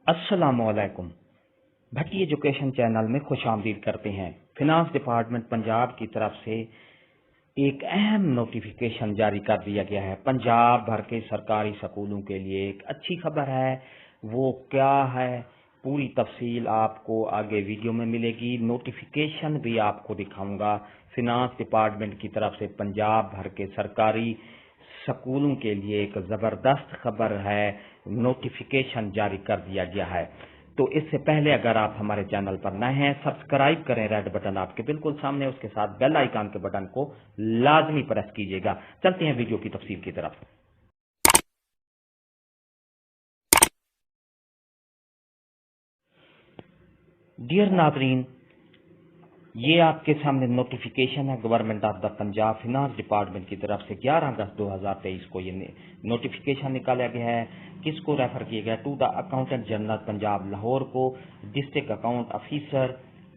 अस्सलाम वालेकुम। भट्टी education channel में खुश आमदीद करते हैं। फिनांस डिपार्टमेंट पंजाब की तरफ से एक अहम नोटिफिकेशन जारी कर दिया गया है। पंजाब भर के सरकारी स्कूलों के लिए एक अच्छी खबर है। वो क्या है, पूरी तफसील आपको आगे वीडियो में मिलेगी। नोटिफिकेशन भी आपको दिखाऊंगा। फिनांस डिपार्टमेंट की तरफ से पंजाब भर के सरकारी स्कूलों के लिए एक ज़बरदस्त खबर है। नोटिफिकेशन जारी कर दिया गया है। तो इससे पहले अगर आप हमारे चैनल पर नए हैं, सब्सक्राइब करें। रेड बटन आपके बिल्कुल सामने, उसके साथ बेल आइकन के बटन को लाजमी प्रेस कीजिएगा। चलते हैं वीडियो की तफसील की तरफ। डियर नाजरीन, ये आपके सामने नोटिफिकेशन है government of the Punjab finance department की तरफ से 11 अगस्त 2023 को ये नोटिफिकेशन निकाला गया है। किसको रेफर किया गया? To the accountant general Punjab Lahore को। डिस्ट्रिक्ट अकाउंट ऑफिसर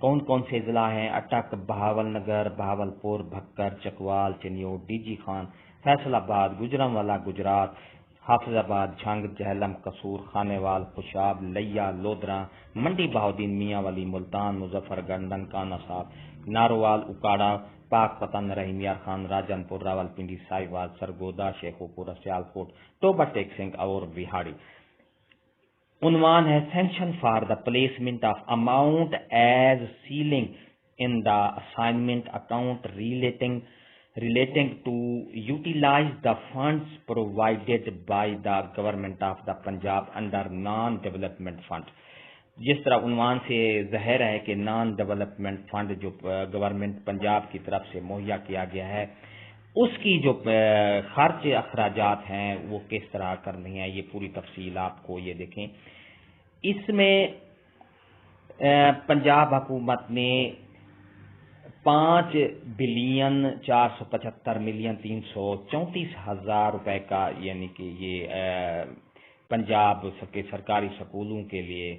कौन कौन से जिला हैं? अटक, बहावल नगर, बहावलपुर, भक्कर, चकवाल, चनियोट, डीजी खान, फैसलाबाद, गुजरांवाला गुजरात, हाफिजाबाद, झंग, जहलम, कसूर, खानेवाल, खुशाब, लैया, लोधरा, मंडी बहाउद्दीन, मियांवाली, मुल्तान, मुजफ्फरगढ़, ननकाना साहब, नारोवाल, उकाड़ा, पाक पतन, रहीम यार खान, राजनपुर, रावलपिंडी, साहिवाल, सरगोदा, शेखोपुर, सियालकोट, टोबा टेक सिंह और बिहाड़ी। उन्वान है sanction for the placement of amount as ceiling in the assignment account relating to utilize the funds provided by the government of the Punjab under non-development fund। जिस तरह उन्वान से ज़ाहिर है कि नॉन डेवलपमेंट फंड जो government Punjab की तरफ से मुहैया किया गया है, उसकी जो खर्च अखराजात हैं वो किस तरह करनी है, ये पूरी तफसील आपको ये देखें। इसमें पंजाब हुकूमत ने 5,475,334,000 रुपए का यानी कि ये पंजाब के सरकारी स्कूलों के लिए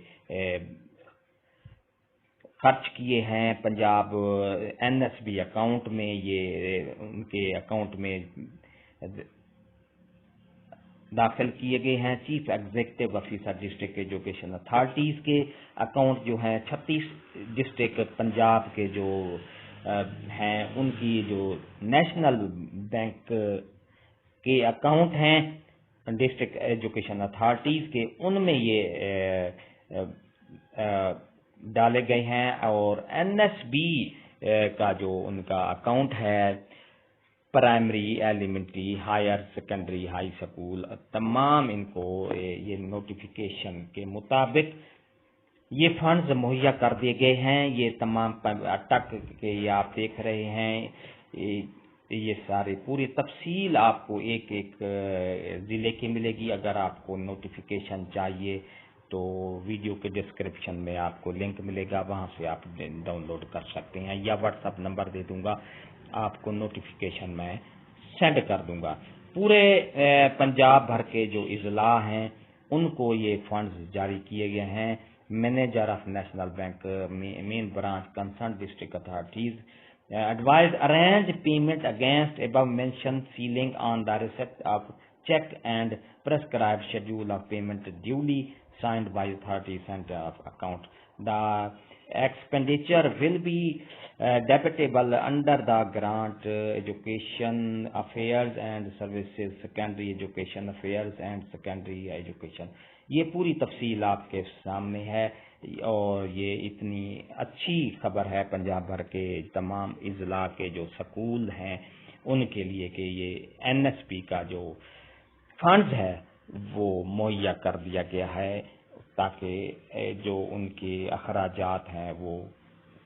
खर्च किए हैं। पंजाब एनएसबी अकाउंट में ये उनके अकाउंट में दाखिल किए गए हैं। Chief executive officer district education authorities के अकाउंट जो हैं 36 डिस्ट्रिक्ट पंजाब के जो हैं उनकी जो नेशनल बैंक के अकाउंट हैं डिस्ट्रिक्ट एजुकेशन अथॉरिटीज के, उनमें ये डाले गए हैं। और एनएसबी का जो उनका अकाउंट है primary, elementary, higher secondary, high school, तमाम इनको ये नोटिफिकेशन के मुताबिक ये फंड्स मुहैया कर दिए गए हैं। ये तमाम अटक के ये आप देख रहे हैं, ये सारे पूरी तफसील आपको एक एक ज़िले की मिलेगी। अगर आपको नोटिफिकेशन चाहिए तो वीडियो के डिस्क्रिप्शन में आपको लिंक मिलेगा, वहाँ से आप डाउनलोड कर सकते हैं, या व्हाट्सएप नंबर दे दूंगा, आपको नोटिफिकेशन मैं सेंड कर दूंगा। पूरे पंजाब भर के जो इजला हैं उनको ये फंड्स जारी किए गए हैं। Manager of national bank main branch concern district authorities advised arrange payment against above mentioned ceiling on the receipt of check and prescribed schedule of payment duly signed by authority center of account. The expenditure will be debitable under the grant education affairs and services, secondary education affairs and secondary education। ये पूरी तफसील आपके सामने है। और ये इतनी अच्छी खबर है पंजाब भर के तमाम इजला के जो स्कूल हैं उनके लिए कि ये एनएसपी का जो फंड्स है वो मुहैया कर दिया गया है ताकि जो उनके अखराजात हैं वो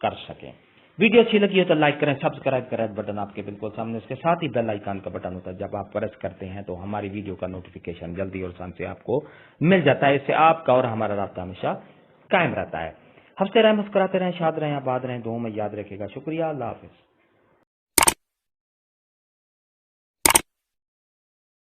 कर सकें। वीडियो अच्छी लगी हो तो लाइक करें, सब्सक्राइब करें, बटन आपके बिल्कुल सामने, उसके साथ ही बेल आइकन का बटन होता है। जब आप प्रेस करते हैं तो हमारी वीडियो का नोटिफिकेशन जल्दी और आसान से आपको मिल जाता है। इससे आपका और हमारा रास्ता हमेशा कायम रहता है। हंसते रहें, मुस्कुराते रहें, शाद रहें, आबाद रहें, दुआ में याद रखेगा। शुक्रिया, अल्लाह हाफिज।